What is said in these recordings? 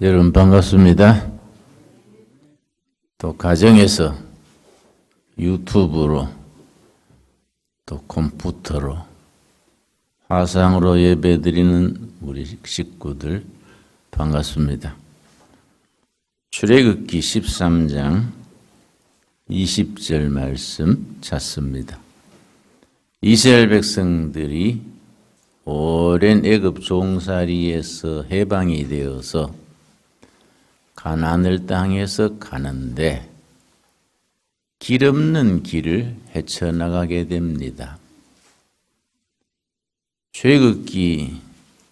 여러분 반갑습니다. 또 가정에서 유튜브로 또 컴퓨터로 화상으로 예배드리는 우리 식구들 반갑습니다. 출애굽기 13장 20절 말씀 찾습니다. 이스라엘 백성들이 오랜 애굽 종살이에서 해방이 되어서 가나안 땅에서 가는데 길 없는 길을 헤쳐나가게 됩니다. 출애굽기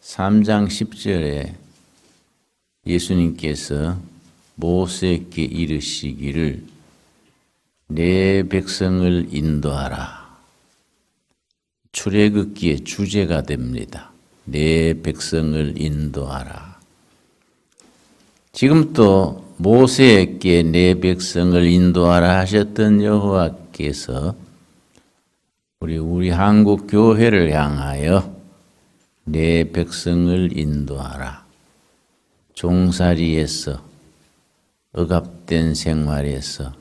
3장 10절에 예수님께서 모세에게 이르시기를 내 백성을 인도하라. 출애굽기의 주제가 됩니다. 내 백성을 인도하라. 지금 또 모세에게 내 백성을 인도하라 하셨던 여호와께서 우리 한국 교회를 향하여 내 백성을 인도하라. 종살이에서 억압된 생활에서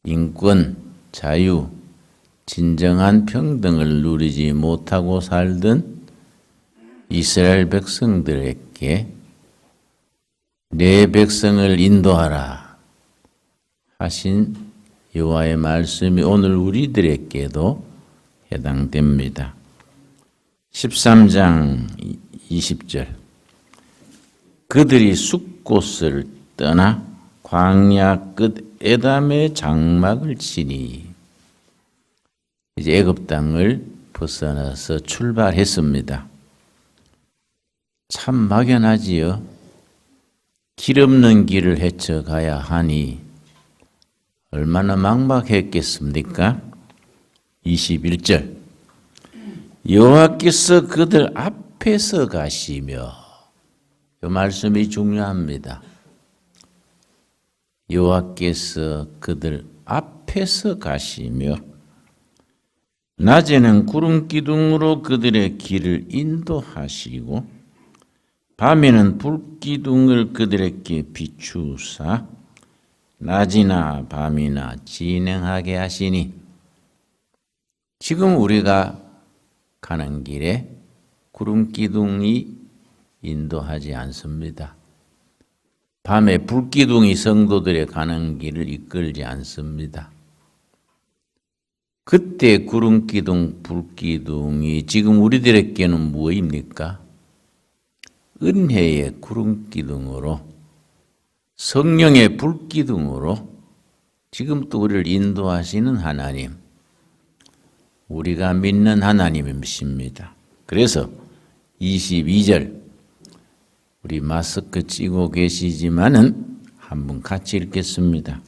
인권, 자유, 진정한 평등을 누리지 못하고 살던 이스라엘 백성들에게 내 백성을 인도하라 하신 여호와의 말씀이 오늘 우리들에게도 해당됩니다. 13장 20절 그들이 숫곳을 떠나 광야 끝 에담의 장막을 치니 이제 애굽 땅을 벗어나서 출발했습니다. 참 막연하지요. 길 없는 길을 헤쳐가야 하니 얼마나 막막했겠습니까? 21절 여호와께서 그들 앞에서 가시며 이 말씀이 중요합니다. 여호와께서 그들 앞에서 가시며 낮에는 구름 기둥으로 그들의 길을 인도하시고 밤에는 불 기둥을 그들에게 비추사 낮이나 밤이나 진행하게 하시니 지금 우리가 가는 길에 구름 기둥이 인도하지 않습니다. 밤에 불 기둥이 성도들의 가는 길을 이끌지 않습니다. 그때 구름 기둥, 불 기둥이 지금 우리들에게는 무엇입니까? 은혜의 구름 기둥으로 성령의 불 기둥으로 지금 또 우리를 인도하시는 하나님, 우리가 믿는 하나님이십니다. 그래서 22절 우리 마스크 찌고 계시지만은 한번 같이 읽겠습니다.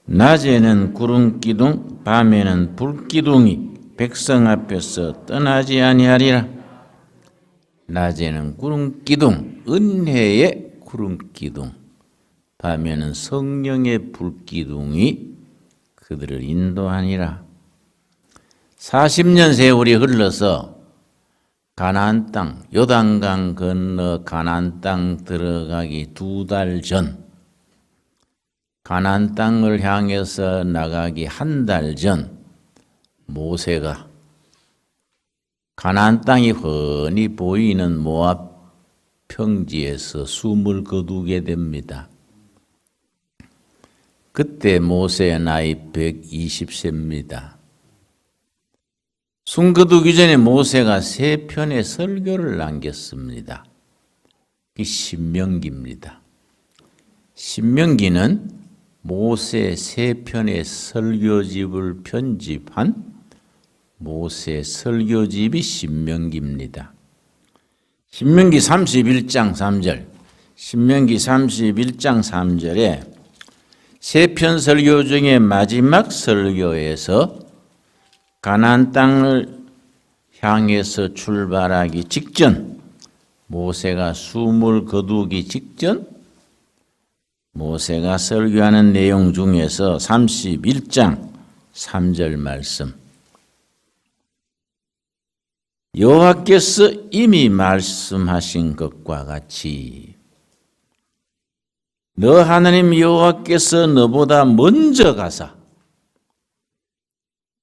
낮에는 구름 기둥, 밤에는 불 기둥이 백성 앞에서 떠나지 아니하리라. 낮에는 구름 기둥, 은혜의 구름 기둥, 밤에는 성령의 불 기둥이 그들을 인도하니라. 40년 세월이 흘러서 가나안 땅, 요단강 건너 가나안 땅 들어가기 2달 전, 가나안 땅을 향해서 나가기 1달 전 모세가 가나안 땅이 훤히 보이는 모압 평지에서 숨을 거두게 됩니다. 그때 모세의 나이 120세입니다. 숨 거두기 전에 모세가 3편의 설교를 남겼습니다. 그 신명기입니다. 신명기는 모세 3편의 설교집을 편집한 모세 설교집이 신명기입니다. 신명기 31장 3절, 신명기 31장 3절에 3편 설교 중에 마지막 설교에서 가나안 땅을 향해서 출발하기 직전, 모세가 숨을 거두기 직전 모세가 설교하는 내용 중에서 31장 3절 말씀, 여호와께서 이미 말씀하신 것과 같이 너 하나님 여호와께서 너보다 먼저 가사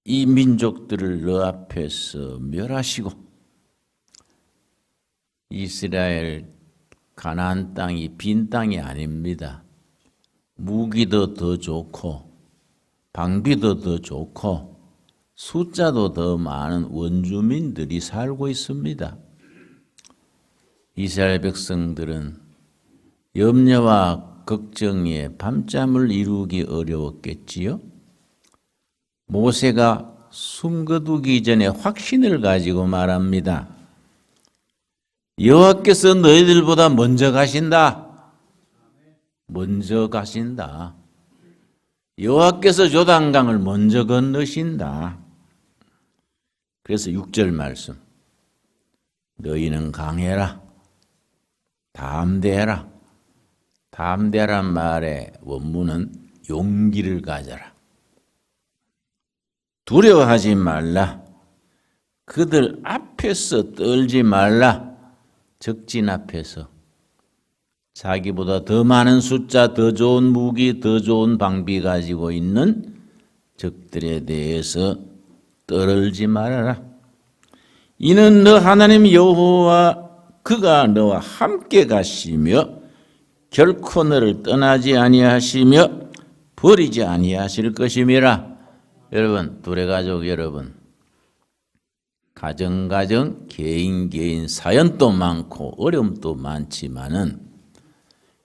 이 민족들을 너 앞에서 멸하시고 이스라엘 가나안 땅이 빈 땅이 아닙니다. 무기도 더 좋고 방비도 더 좋고 숫자도 더 많은 원주민들이 살고 있습니다. 이스라엘 백성들은 염려와 걱정에 밤잠을 이루기 어려웠겠지요. 모세가 숨거두기 전에 확신을 가지고 말합니다. 여호와께서 너희들보다 먼저 가신다. 먼저 가신다. 여호와께서 요단강을 먼저 건너신다. 그래서 6절 말씀. 너희는 강해라. 담대해라. 담대란 말의 원문은 용기를 가져라. 두려워하지 말라. 그들 앞에서 떨지 말라. 적진 앞에서 자기보다 더 많은 숫자, 더 좋은 무기, 더 좋은 방비 가지고 있는 적들에 대해서 떨지 말아라. 이는 너 하나님 여호와 그가 너와 함께 가시며 결코 너를 떠나지 아니하시며 버리지 아니하실 것임이라. 여러분, 두레가족 여러분, 가정 개인 사연도 많고 어려움도 많지만은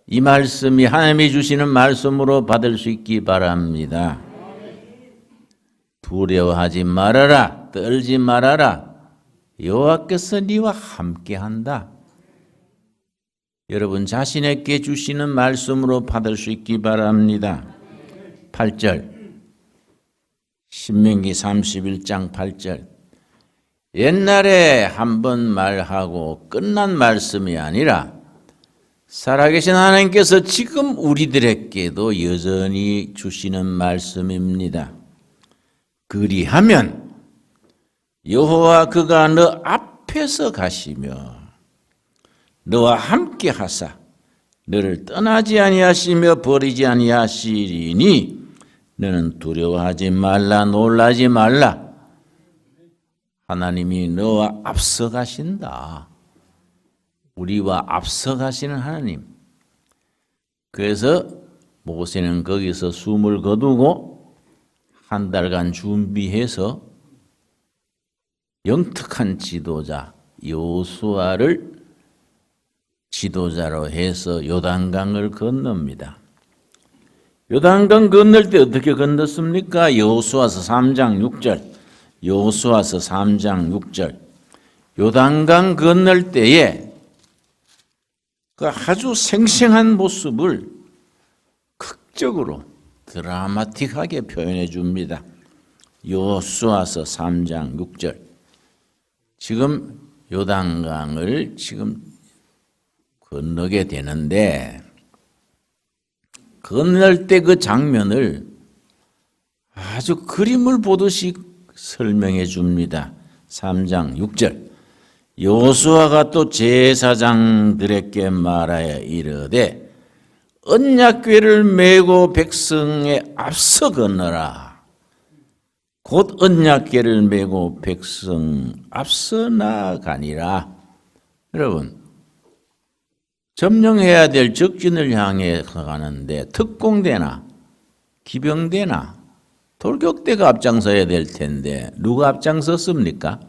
이 말씀이 하나님이 주시는 말씀으로 받을 수 있기 바랍니다. 두려워하지 말아라. 떨지 말아라. 여호와께서 네와 함께한다. 여러분 자신에게 주시는 말씀으로 받을 수 있기 바랍니다. 8절 신명기 31장 8절 옛날에 한번 말하고 끝난 말씀이 아니라 살아계신 하나님께서 지금 우리들에게도 여전히 주시는 말씀입니다. 그리하면 여호와 그가 너 앞에서 가시며 너와 함께 하사 너를 떠나지 아니하시며 버리지 아니하시리니 너는 두려워하지 말라 놀라지 말라. 하나님이 너와 앞서 가신다. 우리와 앞서 가시는 하나님. 그래서 모세는 거기서 숨을 거두고 한 달간 준비해서 영특한 지도자 여호수아를 지도자로 해서 요단강을 건넙니다. 요단강 건널 때 어떻게 건넜습니까? 여호수아서 3장 6절. 여호수아서 3장 6절. 요단강 건널 때에 그 아주 생생한 모습을 극적으로 드라마틱하게 표현해 줍니다. 여호수아서 3장 6절. 지금 요단강을 지금 건너게 되는데 건널 때 그 장면을 아주 그림을 보듯이 설명해 줍니다. 3장 6절. 여호수아가 또 제사장들에게 말하여 이르되 언약궤를 메고 백성에 앞서 건너라. 곧 언약궤를 메고 백성 앞서 나아가니라. 여러분, 점령해야 될 적진을 향해 가는데 특공대나 기병대나 돌격대가 앞장서야 될 텐데 누가 앞장섰습니까?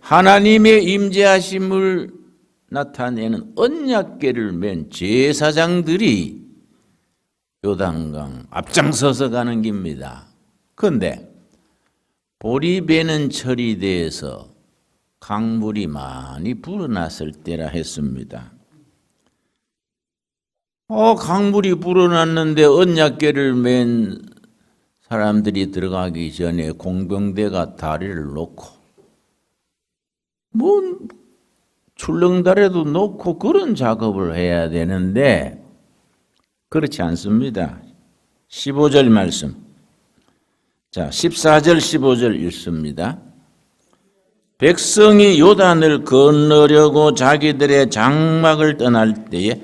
하나님의 임재하심을 나타내는 언약궤를 맨 제사장들이 요단강 앞장서서 가는 길입니다. 그런데 보리배는 처리돼서 강물이 많이 불어났을 때라 했습니다. 강물이 불어났는데 언약궤를 맨 사람들이 들어가기 전에 공병대가 다리를 놓고 출렁다리도 놓고 그런 작업을 해야 되는데 그렇지 않습니다. 15절 말씀. 자, 14절 15절 읽습니다. 백성이 요단을 건너려고 자기들의 장막을 떠날 때에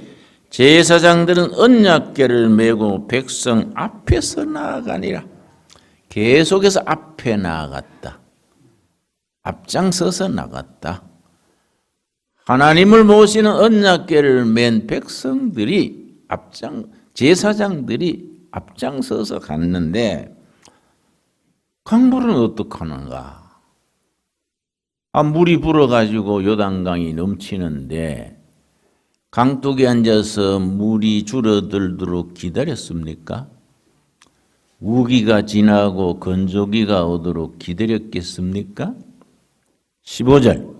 제사장들은 언약궤를 메고 백성 앞에서 나아가니라. 계속해서 앞에 나아갔다. 앞장서서 나갔다. 하나님을 모시는 언약궤를 맨 백성들이 제사장들이 앞장서서 갔는데 강물은 어떡하는가? 물이 불어가지고 요단강이 넘치는데 강둑에 앉아서 물이 줄어들도록 기다렸습니까? 우기가 지나고 건조기가 오도록 기다렸겠습니까? 15절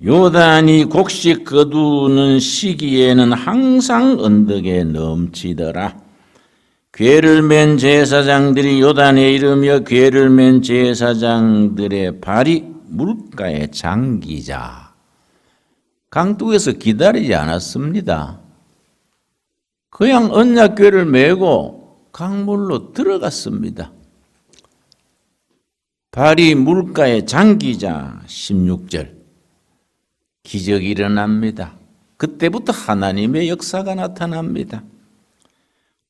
요단이 곡식 거두는 시기에는 항상 언덕에 넘치더라. 궤를 맨 제사장들이 요단에 이르며 궤를 맨 제사장들의 발이 물가에 잠기자. 강둑에서 기다리지 않았습니다. 그냥 언약궤를 메고 강물로 들어갔습니다. 발이 물가에 잠기자. 16절 기적이 일어납니다. 그때부터 하나님의 역사가 나타납니다.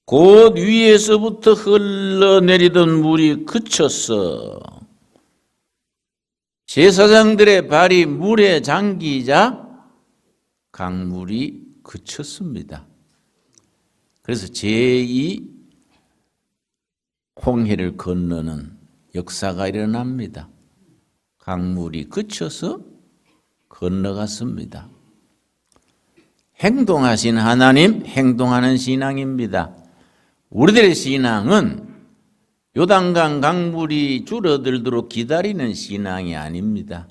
곧 위에서부터 흘러내리던 물이 그쳤어. 제사장들의 발이 물에 잠기자 강물이 그쳤습니다. 그래서 제2 홍해를 건너는 역사가 일어납니다. 강물이 그쳐서 건너갔습니다. 행동하신 하나님, 행동하는 신앙입니다. 우리들의 신앙은 요단강 강물이 줄어들도록 기다리는 신앙이 아닙니다.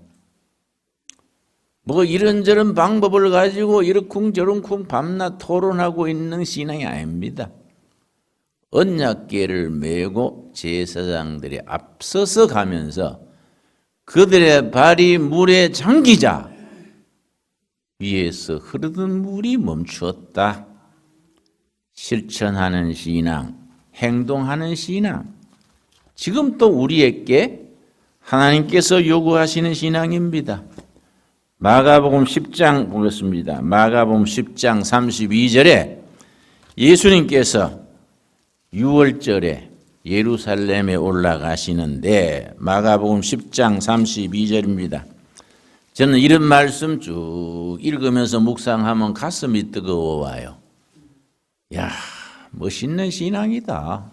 이런저런 방법을 가지고 이러쿵저러쿵 밤낮 토론하고 있는 신앙이 아닙니다. 언약궤를 메고 제사장들이 앞서서 가면서 그들의 발이 물에 잠기자 위에서 흐르던 물이 멈추었다. 실천하는 신앙, 행동하는 신앙. 지금 또 우리에게 하나님께서 요구하시는 신앙입니다. 마가복음 10장 보겠습니다. 마가복음 10장 32절에 예수님께서 6월절에 예루살렘에 올라가시는데 마가복음 10장 32절입니다. 저는 이런 말씀 쭉 읽으면서 묵상하면 가슴이 뜨거워와요. 야, 멋있는 신앙이다.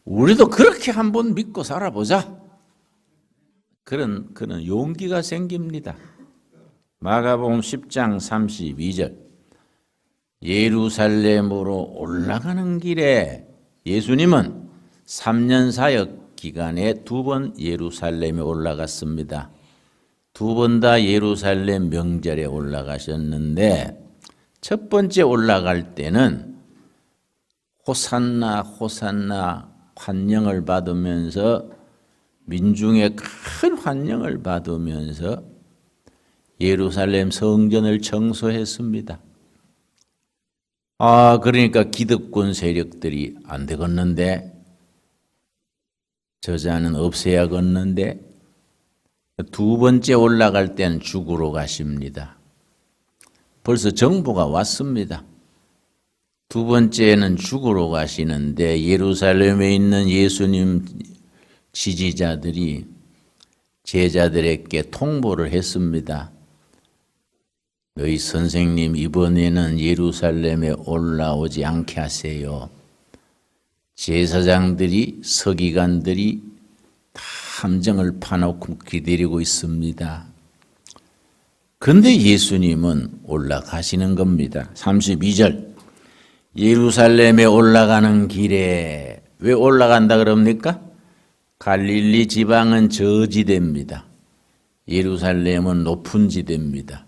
우리도 그렇게 한번 믿고 살아보자. 그런 용기가 생깁니다. 마가복음 10장 32절 예루살렘으로 올라가는 길에 예수님은 3년 사역 기간에 2번 예루살렘에 올라갔습니다. 2번 다 예루살렘 명절에 올라가셨는데 첫 번째 올라갈 때는 호산나 호산나 환영을 받으면서 민중의 큰 환영을 받으면서 예루살렘 성전을 청소했습니다. 그러니까 기득권 세력들이 안 되겠는데 저자는 없애야겠는데 2번째 올라갈 때는 죽으러 가십니다. 벌써 정보가 왔습니다. 2번째는 죽으러 가시는데 예루살렘에 있는 예수님 지지자들이 제자들에게 통보를 했습니다. 너희 선생님 이번에는 예루살렘에 올라오지 않게 하세요. 제사장들이 서기관들이 다 함정을 파놓고 기다리고 있습니다. 그런데 예수님은 올라가시는 겁니다. 32절 예루살렘에 올라가는 길에 왜 올라간다 그럽니까? 갈릴리 지방은 저지대입니다. 예루살렘은 높은 지대입니다.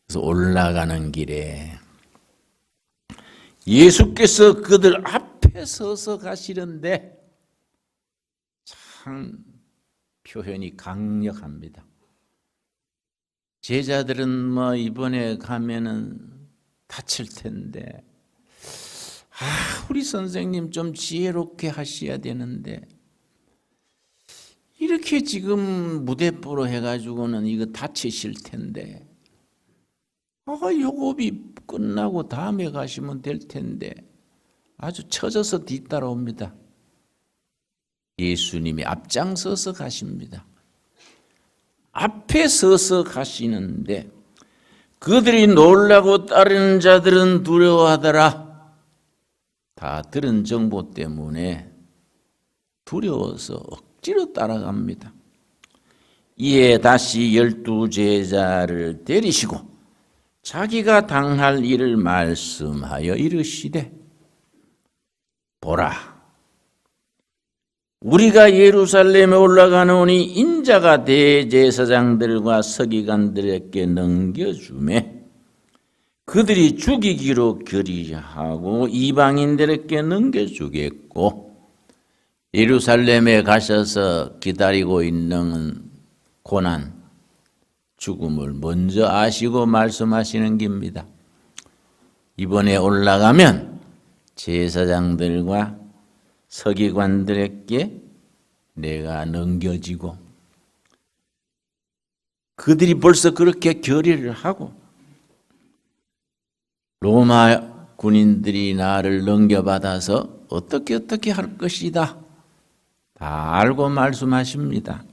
그래서 올라가는 길에 예수께서 그들 앞에 서서 가시는데 참 표현이 강력합니다. 제자들은 이번에 가면은 다칠 텐데 우리 선생님 좀 지혜롭게 하셔야 되는데 이렇게 지금 무대뽀로 해가지고는 이거 다치실 텐데 요곱이 끝나고 다음에 가시면 될 텐데 아주 처져서 뒤따라옵니다. 예수님이 앞장서서 가십니다. 앞에 서서 가시는데 그들이 놀라고 따르는 자들은 두려워하더라. 다 들은 정보 때문에 두려워서 억지로 따라갑니다. 이에 다시 12 제자를 데리시고 자기가 당할 일을 말씀하여 이르시되 보라, 우리가 예루살렘에 올라가노니 인자가 대제사장들과 서기관들에게 넘겨주매 그들이 죽이기로 결의하고 이방인들에게 넘겨주겠고 예루살렘에 가셔서 기다리고 있는 고난, 죽음을 먼저 아시고 말씀하시는 겁니다. 이번에 올라가면 제사장들과 서기관들에게 내가 넘겨지고 그들이 벌써 그렇게 결의를 하고 로마 군인들이 나를 넘겨받아서 어떻게 할 것이다. 다 알고 말씀하십니다.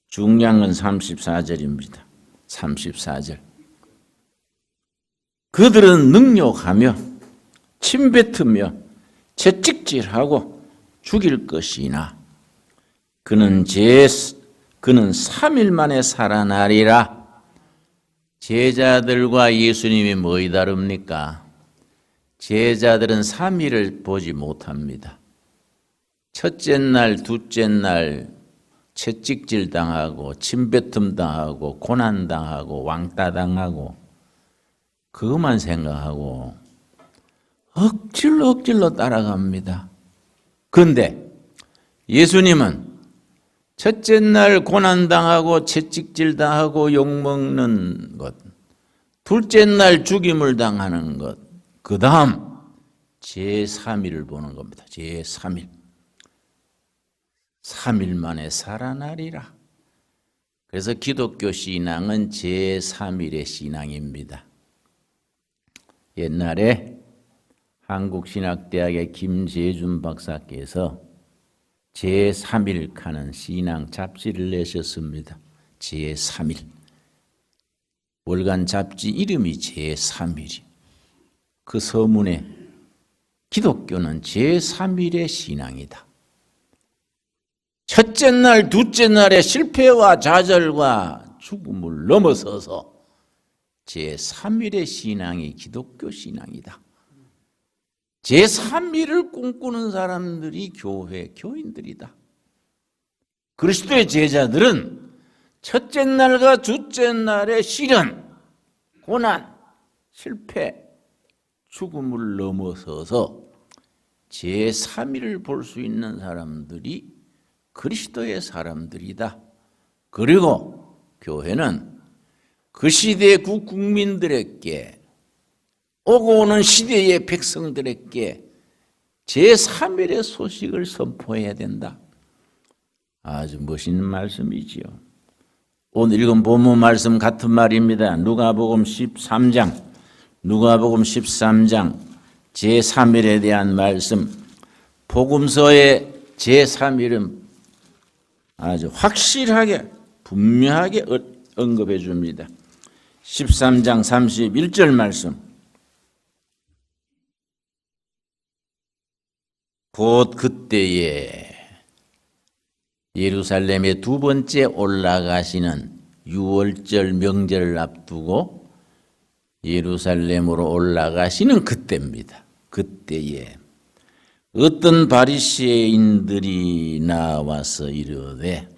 중요한 건 34절입니다. 34절. 그들은 능욕하며 침뱉으며 채찍질하고 죽일 것이나 그는 3일 만에 살아나리라. 제자들과 예수님이 뭐이 다릅니까? 제자들은 3일을 보지 못합니다. 첫째 날, 둘째 날 채찍질 당하고 침뱉음 당하고 고난 당하고 왕따 당하고 그것만 생각하고 억질로 따라갑니다. 그런데 예수님은 첫째 날 고난 당하고 채찍질 당하고 욕먹는 것, 둘째 날 죽임을 당하는 것, 그 다음 제3일을 보는 겁니다. 제3일. 3일 만에 살아나리라. 그래서 기독교 신앙은 제3일의 신앙입니다. 옛날에 한국신학대학의 김재준 박사께서 제3일 하는 신앙 잡지를 내셨습니다. 제3일. 월간 잡지 이름이 제3일이. 그 서문에 기독교는 제3일의 신앙이다. 첫째 날, 둘째 날의 실패와 좌절과 죽음을 넘어서서 제3일의 신앙이 기독교 신앙이다. 제3일을 꿈꾸는 사람들이 교인들이다. 그리스도의 제자들은 첫째 날과 둘째 날의 시련, 고난, 실패, 죽음을 넘어서서 제3일을 볼 수 있는 사람들이 그리스도의 사람들이다. 그리고 교회는 그 시대의 국민들에게 오고 오는 시대의 백성들에게 제3일의 소식을 선포해야 된다. 아주 멋있는 말씀이지요. 오늘 읽은 본문 말씀 같은 말입니다. 누가복음 13장 제3일에 대한 말씀. 복음서의 제3일은 아주 확실하게 분명하게 언급해 줍니다. 13장 31절 말씀. 곧 그때에 예루살렘에 두 번째 올라가시는 유월절 명절을 앞두고 예루살렘으로 올라가시는 그때입니다. 그때에 어떤 바리새인들이 나와서 이르되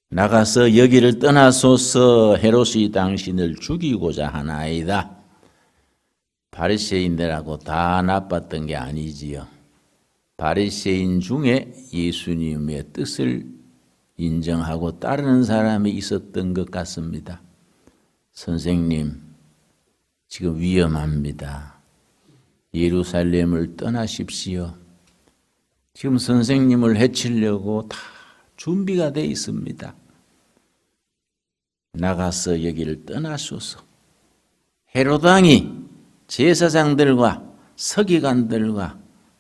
나가서 여기를 떠나소서 헤롯이 당신을 죽이고자 하나이다. 바리새인들하고 다 나빴던 게 아니지요. 바리새인 중에 예수님의 뜻을 인정하고 따르는 사람이 있었던 것 같습니다. 선생님, 지금 위험합니다. 예루살렘을 떠나십시오. 지금 선생님을 해치려고 다 준비가 돼 있습니다. 나가서 여기를 떠나소서. 헤로당이 제사장들과 서기관들과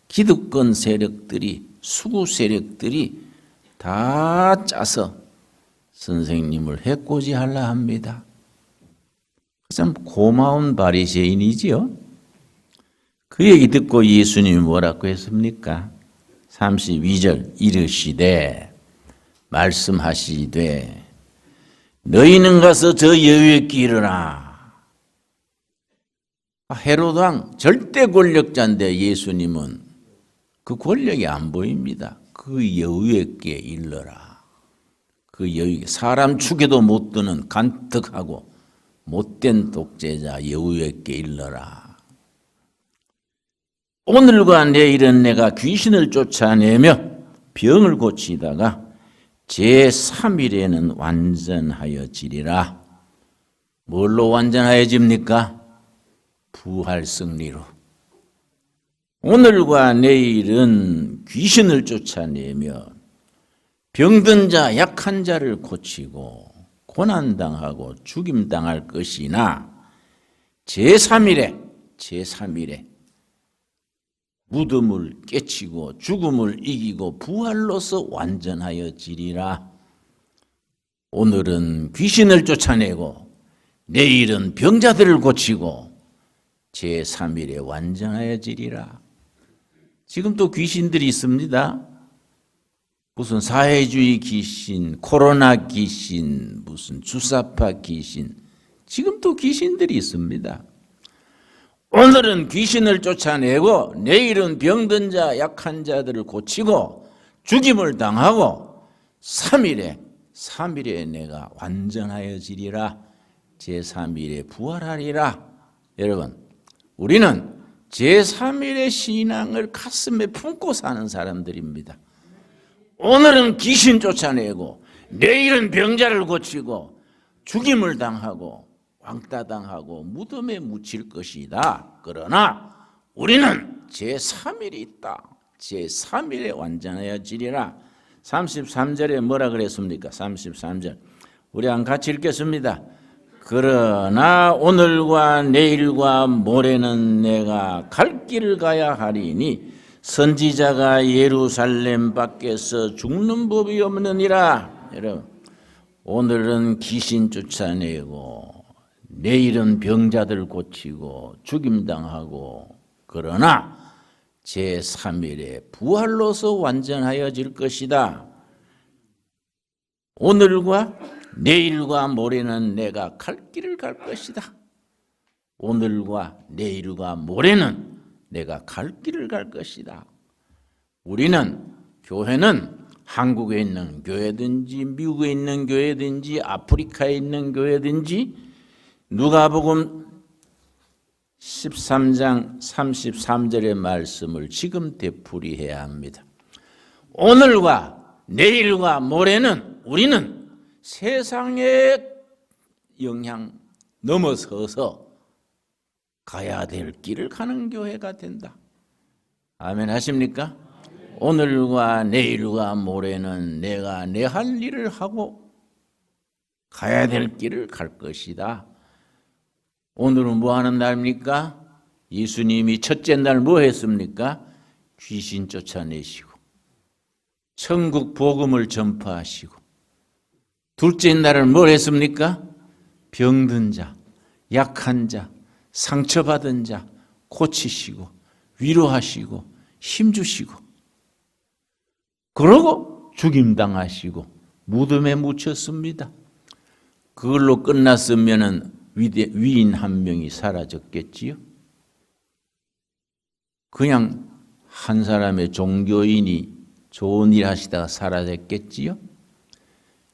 기득권 세력들이, 수구 세력들이 다 짜서 선생님을 해코지하려 합니다. 참 고마운 바리새인이지요. 그 얘기 듣고 예수님이 뭐라고 했습니까? 32절 이르시되 말씀하시되 너희는 가서 저 여유에 이르라. 헤롯 왕 절대 권력자인데 예수님은 그 권력이 안 보입니다. 그 여유에게 일러라. 그 여유, 사람 축에도 못 드는 간특하고 못된 독재자 여유에게 일러라. 오늘과 내일은 내가 귀신을 쫓아내며 병을 고치다가 제3일에는 완전하여지리라. 뭘로 완전하여집니까? 부활 승리로. 오늘과 내일은 귀신을 쫓아내며 병든 자, 약한 자를 고치고 고난당하고 죽임당할 것이나 제3일에 무덤을 깨치고 죽음을 이기고 부활로서 완전하여지리라. 오늘은 귀신을 쫓아내고 내일은 병자들을 고치고 제3일에 완전하여지리라. 지금 또 귀신들이 있습니다. 무슨 사회주의 귀신, 코로나 귀신, 무슨 주사파 귀신, 지금 또 귀신들이 있습니다. 오늘은 귀신을 쫓아내고 내일은 병든 자, 약한 자들을 고치고 죽임을 당하고 3일에 내가 완전하여지리라. 제3일에 부활하리라. 여러분, 우리는 제3일의 신앙을 가슴에 품고 사는 사람들입니다. 오늘은 귀신 쫓아내고 내일은 병자를 고치고 죽임을 당하고 왕따 당하고 무덤에 묻힐 것이다. 그러나 우리는 제3일이 있다. 제3일에 완전하여지리라. 33절에 뭐라 그랬습니까? 33절 우리 같이 읽겠습니다. 그러나 오늘과 내일과 모레는 내가 갈 길을 가야 하리니 선지자가 예루살렘 밖에서 죽는 법이 없느니라. 여러분, 오늘은 귀신 쫓아내고 내일은 병자들 고치고 죽임당하고 그러나 제3일에 부활로서 완전하여질 것이다. 오늘과 내일과 모레는 내가 갈 길을 갈 것이다. 오늘과 내일과 모레는 내가 갈 길을 갈 것이다. 우리는 교회는 한국에 있는 교회든지 미국에 있는 교회든지 아프리카에 있는 교회든지 누가복음 13장 33절의 말씀을 지금 되풀이해야 합니다. 오늘과 내일과 모레는 우리는 세상의 영향 넘어서서 가야 될 길을 가는 교회가 된다. 아멘 하십니까? 오늘과 내일과 모레는 내가 내 할 일을 하고 가야 될 길을 갈 것이다. 오늘은 뭐 하는 날입니까? 예수님이 첫째 날 뭐 했습니까? 귀신 쫓아내시고 천국 복음을 전파하시고 둘째 날은 뭘 했습니까? 병든 자, 약한 자, 상처받은 자 고치시고 위로하시고 힘주시고 그러고 죽임당하시고 무덤에 묻혔습니다. 그걸로 끝났으면 위인 한 명이 사라졌겠지요. 그냥 한 사람의 종교인이 좋은 일 하시다가 사라졌겠지요.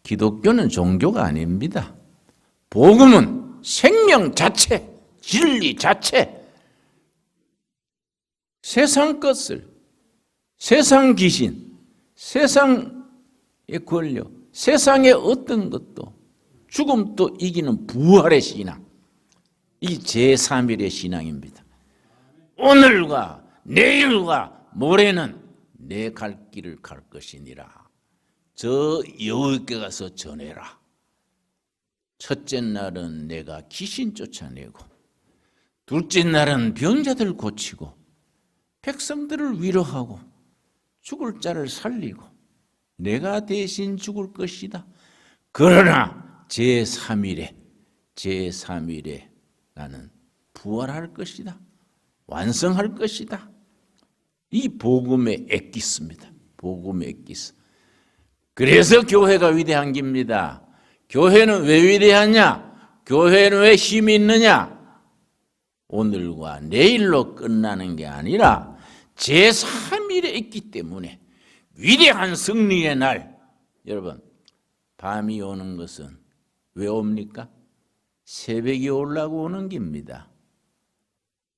기독교는 종교가 아닙니다. 복음은 생명 자체, 진리 자체. 세상 것을, 세상 귀신, 세상의 권력, 세상의 어떤 것도 죽음도 이기는 부활의 신앙. 이 제3일의 신앙입니다. 오늘과 내일과 모레는 내 갈 길을 갈 것이니라. 저 여호와께 가서 전해라. 첫째 날은 내가 귀신 쫓아내고 둘째 날은 병자들 고치고 백성들을 위로하고 죽을 자를 살리고 내가 대신 죽을 것이다. 그러나 제3일에 나는 부활할 것이다. 완성할 것이다. 이 복음의 엑기스입니다. 복음의 엑기스. 그래서 교회가 위대한 겁니다. 교회는 왜 위대하냐? 교회는 왜 힘이 있느냐? 오늘과 내일로 끝나는 게 아니라 제3일에 있기 때문에 위대한 승리의 날. 여러분, 밤이 오는 것은 왜 옵니까? 새벽이 오려고 오는 겁니다.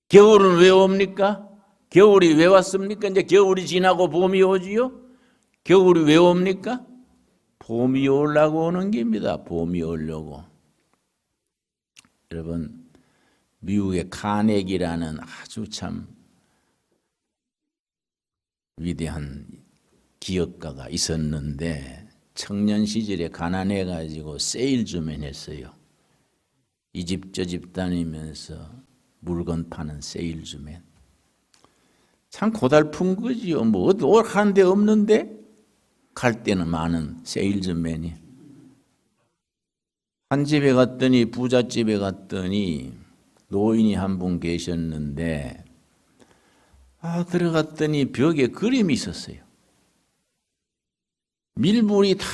겨울은 왜 옵니까? 겨울이 왜 왔습니까? 이제 겨울이 지나고 봄이 오지요? 겨울이 왜 옵니까? 봄이 오려고 오는 겁니다. 봄이 오려고. 여러분, 미국의 카네기라는 아주 참 위대한 기업가가 있었는데 청년 시절에 가난해가지고 세일즈맨 했어요. 이 집 저 집 다니면서 물건 파는 세일즈맨. 참 고달픈 거지요. 뭐 어디 가는 데 없는데 갈 때는 많은 세일즈맨이. 한 집에 갔더니 부잣집에 갔더니 노인이 한 분 계셨는데 들어갔더니 벽에 그림이 있었어요. 밀물이 다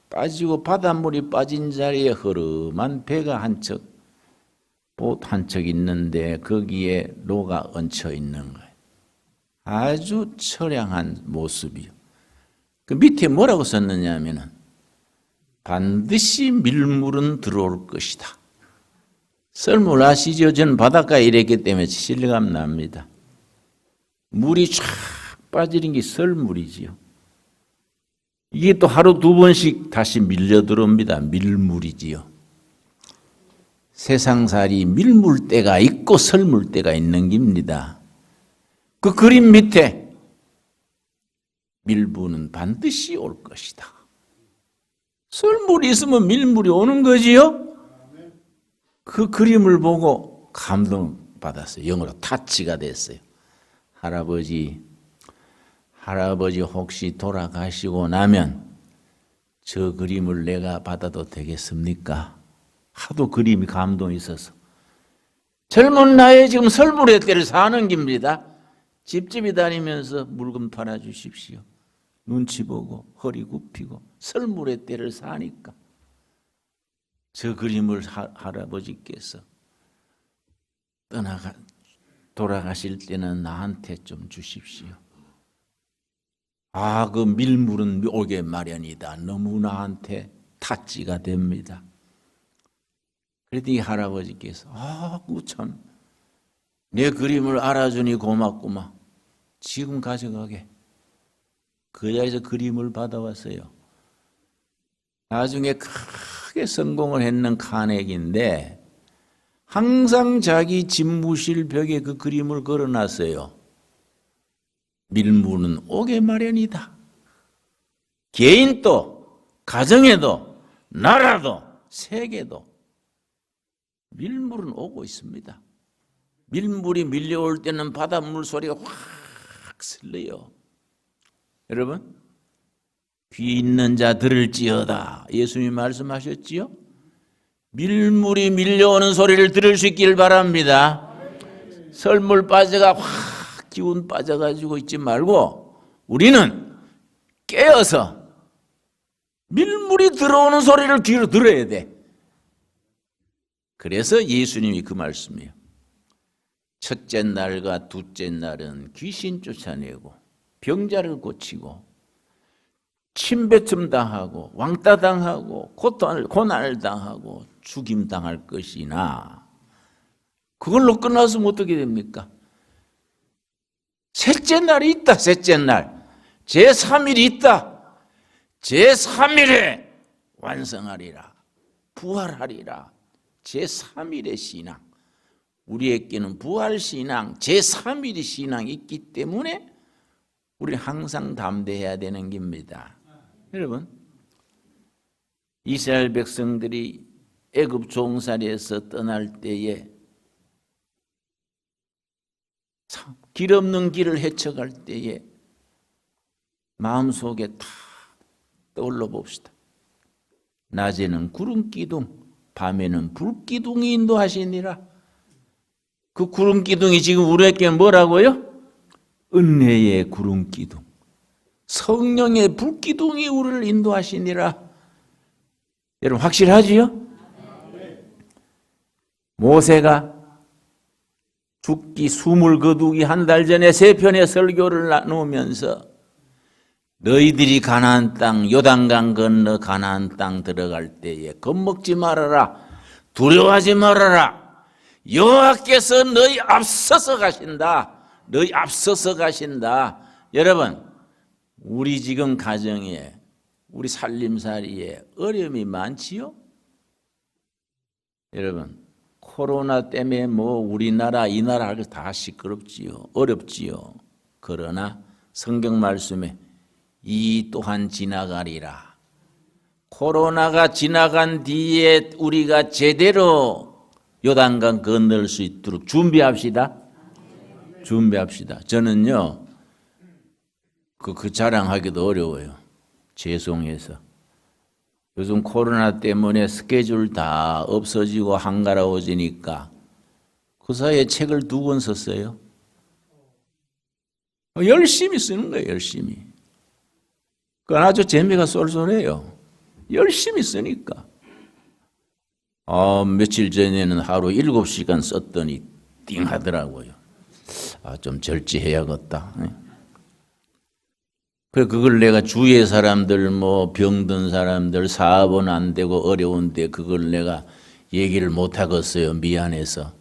빠지고 바닷물이 빠진 자리에 허름한 배가 한 척, 봇 한 척 있는데 거기에 노가 얹혀 있는 거예요. 아주 처량한 모습이요. 그 밑에 뭐라고 썼느냐 하면은 반드시 밀물은 들어올 것이다. 썰물 아시죠? 저는 바닷가에 일했기 때문에 실감 납니다. 물이 쫙 빠지는 게 썰물이지요. 이게 또 하루 두 번씩 다시 밀려 들어옵니다. 밀물이지요. 세상살이 밀물 때가 있고 썰물 때가 있는 겁니다. 그 그림 밑에 밀물은 반드시 올 것이다. 썰물이 있으면 밀물이 오는 거지요. 그 그림을 보고 감동받았어요. 영어로 타치가 됐어요. 할아버지 혹시 돌아가시고 나면 저 그림을 내가 받아도 되겠습니까? 하도 그림이 감동이 있어서. 젊은 나이에 지금 설물의 때를 사는 겁니다. 집집이 다니면서 물건 팔아주십시오. 눈치 보고 허리 굽히고 설물의 때를 사니까. 저 그림을 할아버지께서 돌아가실 때는 나한테 좀 주십시오. 그 밀물은 오게 마련이다. 너무 나한테 타치가 됩니다. 그랬더니 할아버지께서 참 내 그림을 알아주니 고맙구만. 지금 가져가게. 그 자리에서 그림을 받아왔어요. 나중에 크게 성공을 했는 카네기인데 항상 자기 집무실 벽에 그 그림을 걸어놨어요. 밀물은 오게 마련이다. 개인도, 가정에도, 나라도, 세계도 밀물은 오고 있습니다. 밀물이 밀려올 때는 바닷물 소리가 확 슬려요. 여러분, 귀 있는 자 들을지어다. 예수님이 말씀하셨지요? 밀물이 밀려오는 소리를 들을 수 있길 바랍니다. 설물 빠져가 확 기운 빠져가지고 있지 말고 우리는 깨어서 밀물이 들어오는 소리를 귀로 들어야 돼. 그래서 예수님이 그 말씀이에요. 첫째 날과 둘째 날은 귀신 쫓아내고 병자를 고치고 침뱉음 당하고 왕따 당하고 고난을 당하고 죽임 당할 것이나 그걸로 끝났으면 어떻게 됩니까? 셋째 날이 있다. 셋째 날 제3일이 있다. 제3일에 완성하리라. 부활하리라. 제3일의 신앙. 우리에게는 부활신앙, 제3일의 신앙이 있기 때문에 우리 항상 담대해야 되는 겁니다. 여러분, 이스라엘 백성들이 애굽 종살이에서 떠날 때에 길 없는 길을 헤쳐갈 때에 마음속에 다 떠올려 봅시다. 낮에는 구름 기둥, 밤에는 불 기둥이 인도하시니라. 그 구름 기둥이 지금 우리에게 뭐라고요? 은혜의 구름 기둥, 성령의 불 기둥이 우리를 인도하시니라. 여러분 확실하지요? 모세가 죽기 숨을 거두기 한 달 전에 세 편의 설교를 나누면서 너희들이 가나안 땅 요단강 건너 가나안 땅 들어갈 때에 겁먹지 말아라, 두려워하지 말아라. 여호와께서 너희 앞서서 가신다. 너희 앞서서 가신다. 여러분, 우리 지금 가정에, 우리 살림살이에 어려움이 많지요? 여러분, 코로나 때문에 뭐 우리나라 이 나라 할 거 다 시끄럽지요, 어렵지요. 그러나 성경 말씀에 이 또한 지나가리라. 코로나가 지나간 뒤에 우리가 제대로 요단강 건널 수 있도록 준비합시다. 준비합시다. 저는요, 그 자랑하기도 어려워요. 죄송해서. 요즘 코로나 때문에 스케줄 다 없어지고 한가로워지니까 그 사이에 책을 2권 썼어요. 열심히 쓰는 거예요, 열심히. 그건 아주 재미가 쏠쏠해요. 열심히 쓰니까. 며칠 전에는 하루 7시간 썼더니 띵 하더라고요. 좀 절제해야겠다. 그래, 그걸 내가 주위의 사람들, 뭐 병든 사람들, 사업은 안 되고 어려운데 그걸 내가 얘기를 못 하겠어요. 미안해서.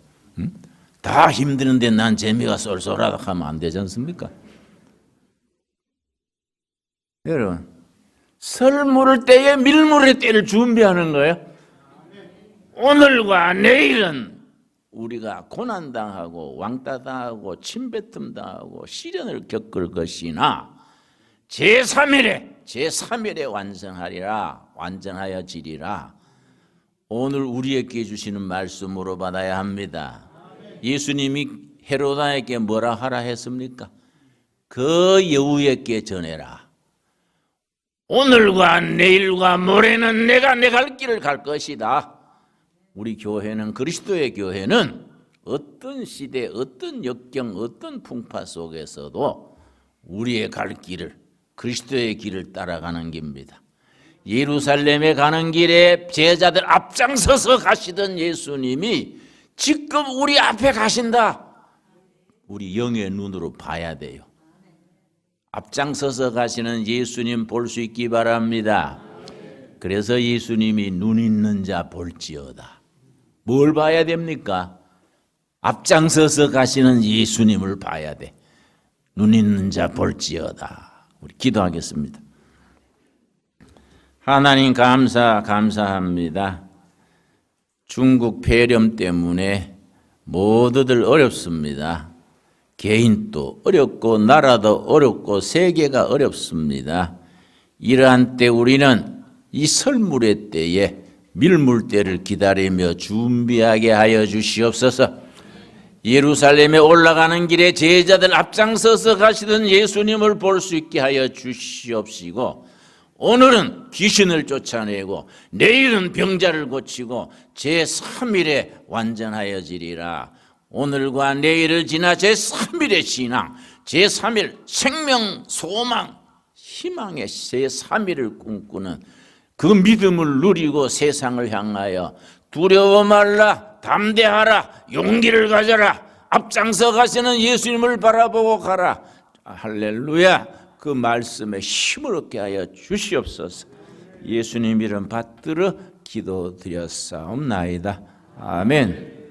다 힘드는데 난 재미가 쏠쏠하다 하면 안 되지 않습니까? 여러분, 설 물을 때에 밀물의 때를 준비하는 거예요. 오늘과 내일은 우리가 고난당하고 왕따당하고 침뱉음당하고 시련을 겪을 것이나 제3일에 완전하여지리라. 오늘 우리에게 주시는 말씀으로 받아야 합니다. 예수님이 헤로다에게 뭐라 하라 했습니까? 그 여우에게 전해라. 오늘과 내일과 모레는 내가 내 갈 길을 갈 것이다. 우리 교회는, 그리스도의 교회는 어떤 시대, 어떤 역경, 어떤 풍파 속에서도 우리의 갈 길을, 그리스도의 길을 따라가는 길입니다. 예루살렘에 가는 길에 제자들 앞장서서 가시던 예수님이 지금 우리 앞에 가신다. 우리 영의 눈으로 봐야 돼요. 앞장서서 가시는 예수님 볼 수 있기 바랍니다. 그래서 예수님이 눈 있는 자 볼지어다. 뭘 봐야 됩니까? 앞장서서 가시는 예수님을 봐야 돼. 눈 있는 자 볼지어다. 우리 기도하겠습니다. 하나님 감사합니다. 중국 폐렴 때문에 모두들 어렵습니다. 개인도 어렵고 나라도 어렵고 세계가 어렵습니다. 이러한 때 우리는 이 설물의 때에 밀물때를 기다리며 준비하게 하여 주시옵소서. 예루살렘에 올라가는 길에 제자들 앞장서서 가시던 예수님을 볼 수 있게 하여 주시옵시고, 오늘은 귀신을 쫓아내고 내일은 병자를 고치고 제3일에 완전하여지리라. 오늘과 내일을 지나 제3일의 신앙, 제3일 생명, 소망, 희망의 제3일을 꿈꾸는 그 믿음을 누리고 세상을 향하여 두려워 말라, 담대하라, 용기를 가져라, 앞장서 가시는 예수님을 바라보고 가라. 할렐루야. 그 말씀에 힘을 얻게 하여 주시옵소서. 예수님 이름 받들어 기도드렸사옵나이다. 아멘.